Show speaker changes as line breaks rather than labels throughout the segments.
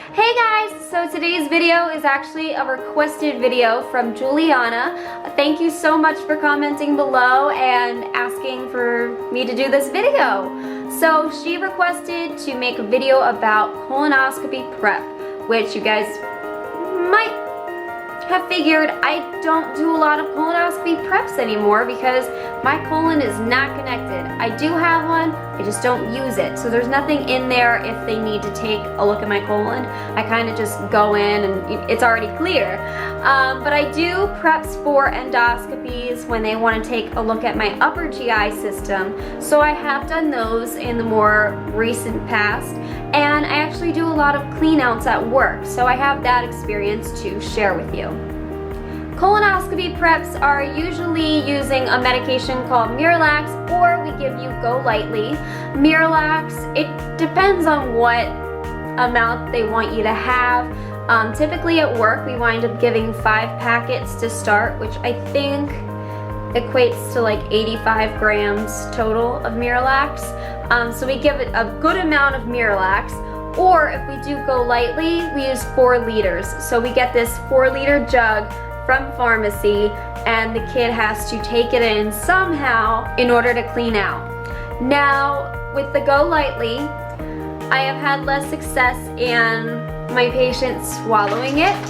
Hey guys, so today's video is actually a requested video from Juliana. Thank you so much for commenting below and asking for me to do this video. So she requested to make a video about colonoscopy prep, which you guys might have figured I don't do a lot of colonoscopy preps anymore because my colon is not connected. I do have one, I just don't use it. So there's nothing in there if they need to take a look at my colon. I kind of just go in and it's already clear. But I do preps for endoscopies when they want to take a look at my upper GI system. So I have done those in the more recent past. And I actually do a lot of clean outs at work. So I have that experience to share with you. Colonoscopy preps are usually using a medication called Miralax, or we give you Go Lightly. Miralax, it depends on what amount they want you to have. Typically at work we wind up giving 5 packets to start, which I think equates to like 85 grams total of Miralax. So we give it a good amount of Miralax. Or if we do Go Lightly, we use 4 liters. So we get this 4-liter jug from pharmacy, and the kid has to take it in somehow in order to clean out. Now, with the Go Lightly, I have had less success in my patients swallowing it.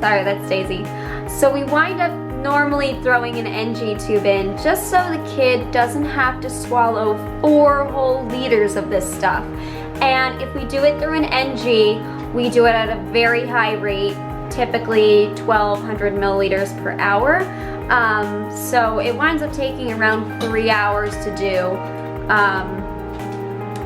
Sorry, that's Daisy. So we wind up normally throwing an NG tube in just so the kid doesn't have to swallow 4 whole liters of this stuff. And if we do it through an NG, we do it at a very high rate, typically 1,200 milliliters per hour. So it winds up taking around 3 hours to do.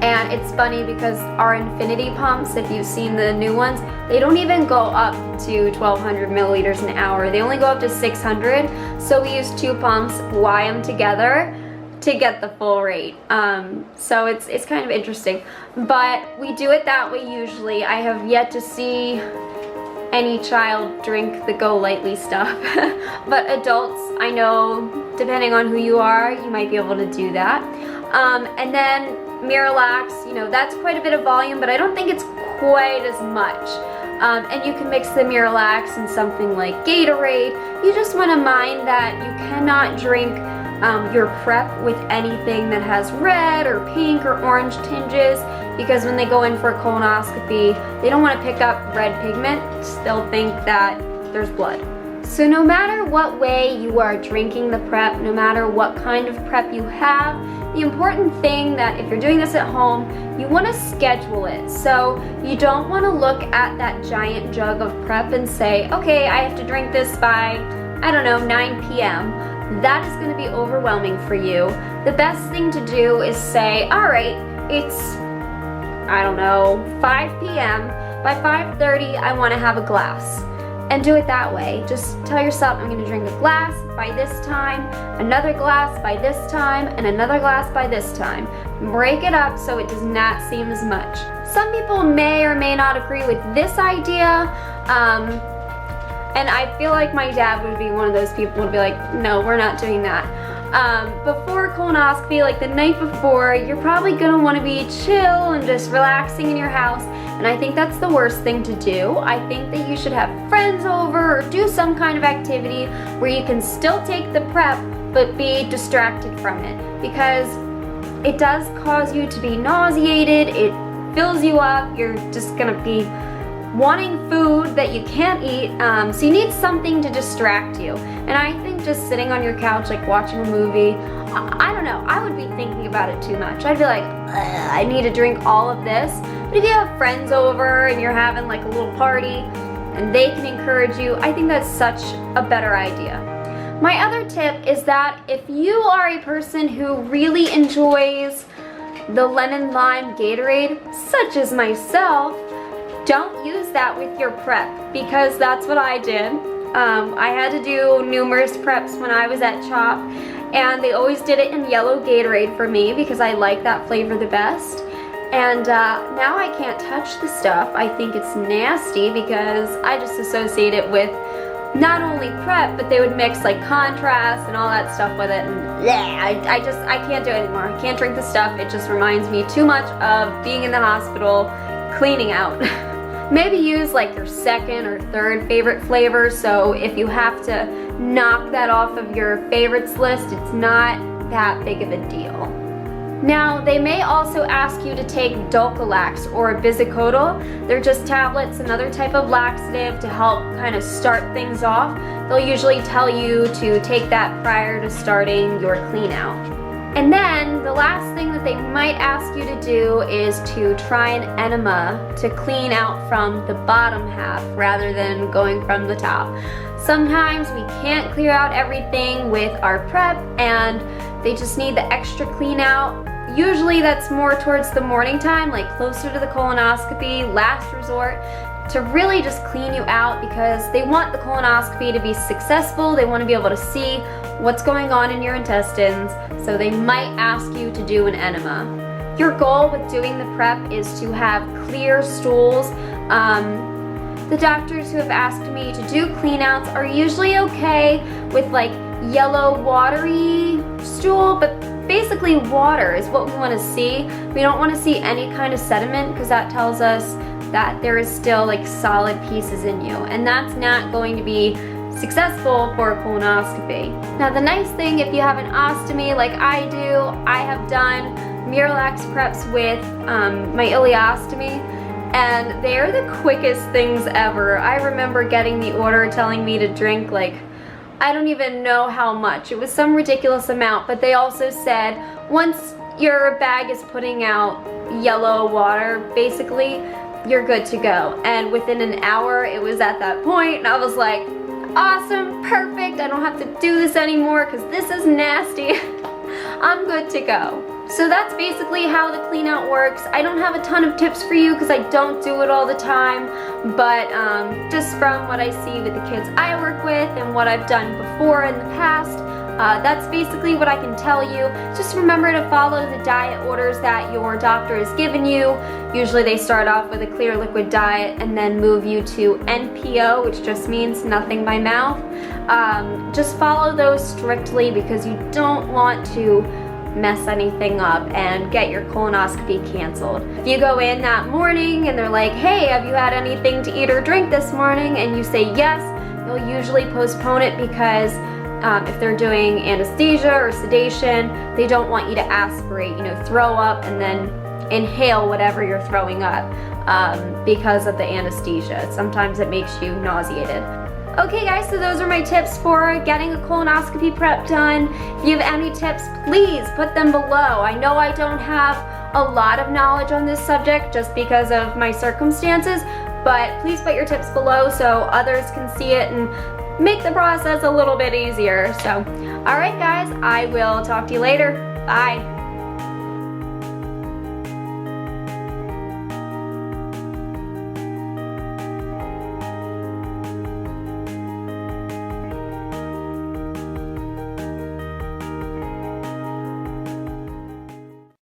And it's funny because our infinity pumps, if you've seen the new ones, they don't even go up to 1,200 milliliters an hour. They only go up to 600. So we use 2 pumps, wire them together to get the full rate. So it's kind of interesting. But we do it that way usually. I have yet to see any child drink the Go Lightly stuff. But adults, I know, depending on who you are, you might be able to do that. And then Miralax, you know, that's quite a bit of volume, but I don't think it's quite as much. And you can mix the Miralax in something like Gatorade. You just want to mind that you cannot drink your prep with anything that has red or pink or orange tinges, because when they go in for a colonoscopy, they don't want to pick up red pigment. They'll think that there's blood. So no matter what way you are drinking the prep, no matter what kind of prep you have, the important thing that if you're doing this at home, you want to schedule it. So you don't want to look at that giant jug of prep and say, okay, I have to drink this by, I don't know, 9 p.m. That is going to be overwhelming for you. The best thing to do is say, all right, it's, I don't know, 5 p.m. By 5:30, I want to have a glass. And do it that way. Just tell yourself, I'm going to drink a glass by this time, another glass by this time, and another glass by this time. Break it up so it does not seem as much. Some people may or may not agree with this idea. And I feel like my dad would be one of those people who would be like, no, we're not doing that. Before colonoscopy, like the night before, you're probably gonna wanna be chill and just relaxing in your house. And I think that's the worst thing to do. I think that you should have friends over or do some kind of activity where you can still take the prep, but be distracted from it. Because it does cause you to be nauseated, it fills you up, you're just gonna be wanting food that you can't eat, so you need something to distract you. And I think just sitting on your couch, like watching a movie, I don't know, I would be thinking about it too much. I'd be like, I need to drink all of this. But if you have friends over and you're having like a little party and they can encourage you, I think that's such a better idea. My other tip is that if you are a person who really enjoys the lemon lime Gatorade, such as myself, don't use that with your prep, because that's what I did. I had to do numerous preps when I was at CHOP, and they always did it in yellow Gatorade for me because I like that flavor the best. And now I can't touch the stuff. I think it's nasty because I just associate it with not only prep, but they would mix like contrast and all that stuff with it. And yeah, I can't do it anymore. I can't drink the stuff. It just reminds me too much of being in the hospital, cleaning out. maybe use like your second or third favorite flavor. So if you have to knock that off of your favorites list, it's not that big of a deal. Now, they may also ask you to take Dulcolax or Bisacodyl. They're just tablets, another type of laxative to help kind of start things off. They'll usually tell you to take that prior to starting your clean out. And then the last thing that they might ask you to do is to try an enema to clean out from the bottom half rather than going from the top. Sometimes we can't clear out everything with our prep and they just need the extra clean out. Usually that's more towards the morning time, like closer to the colonoscopy, last resort, to really just clean you out because they want the colonoscopy to be successful. They want to be able to see what's going on in your intestines, so they might ask you to do an enema. Your goal with doing the prep is to have clear stools. The doctors who have asked me to do cleanouts are usually okay with like yellow watery stool, but basically water is what we want to see. We don't want to see any kind of sediment because that tells us that there is still like solid pieces in you, and that's not going to be successful for a colonoscopy. Now the nice thing, if you have an ostomy like I do, I have done Miralax preps with my ileostomy, and they're the quickest things ever. I remember getting the order telling me to drink like, I don't even know how much. It was some ridiculous amount, but they also said once your bag is putting out yellow water, basically, you're good to go. And within an hour, it was at that point, and I was like, awesome, perfect, I don't have to do this anymore because this is nasty. I'm good to go. So that's basically how the clean out works. I don't have a ton of tips for you because I don't do it all the time, but just from what I see with the kids I work with and what I've done before in the past, that's basically what I can tell you. Just remember to follow the diet orders that your doctor has given you. Usually they start off with a clear liquid diet and then move you to NPO, which just means nothing by mouth. Just follow those strictly because you don't want to mess anything up and get your colonoscopy canceled. If you go in that morning and they're like, hey, have you had anything to eat or drink this morning? And you say yes, they'll usually postpone it because if they're doing anesthesia or sedation, they don't want you to aspirate, throw up and then inhale whatever you're throwing up because of the anesthesia. Sometimes it makes you nauseated. Okay guys, so those are my tips for getting a colonoscopy prep done. If you have any tips, please put them below. I know I don't have a lot of knowledge on this subject just because of my circumstances, but please put your tips below so others can see it and make the process a little bit easier. So, alright guys, I will talk to you later. Bye.